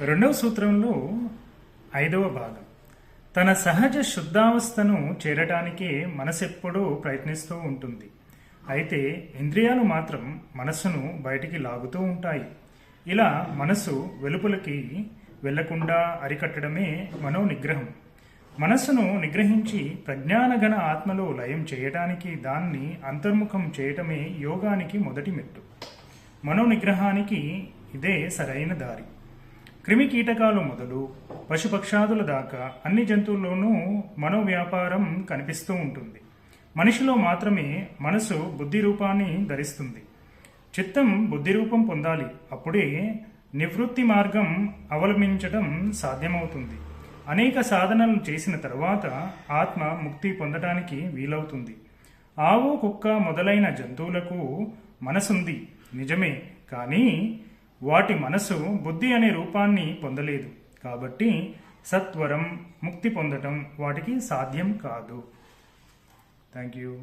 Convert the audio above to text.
రెండవ సూత్రంలో 5వ భాగం. తన సహజ శుద్ధావస్థను చేరటానికే మనసెప్పుడూ ప్రయత్నిస్తూ ఉంటుంది. అయితే ఇంద్రియాలు మాత్రం మనస్సును బయటికి లాగుతూ ఉంటాయి. ఇలా మనసు వెలుపలికి వెళ్లకుండా అరికట్టడమే మనోనిగ్రహం. మనస్సును నిగ్రహించి ప్రజ్ఞానగణ ఆత్మలో లయం చేయటానికి, దాన్ని అంతర్ముఖం చేయటమే యోగానికి మొదటి మెట్టు. మనోనిగ్రహానికి ఇదే సరైన దారి. క్రిమి కీటకాలు మొదలు పశుపక్షాదుల దాకా అన్ని జంతువుల్లోనూ మనోవ్యాపారం కనిపిస్తూ ఉంటుంది. మనిషిలో మాత్రమే మనసు బుద్ధి రూపాన్ని ధరిస్తుంది. చిత్తం బుద్ధి రూపం పొందాలి. అప్పుడే నివృత్తి మార్గం అవలంబించడం సాధ్యమవుతుంది. అనేక సాధనలు చేసిన తర్వాత ఆత్మ ముక్తి పొందటానికి వీలవుతుంది. ఆవు, కుక్క మొదలైన జంతువులకు మనసుంది నిజమే, కానీ వాటి మనసు బుద్ధి అనే రూపాన్ని పొందలేదు. కాబట్టి సత్వరం ముక్తి పొందటం వాటికి సాధ్యం కాదు. Thank you.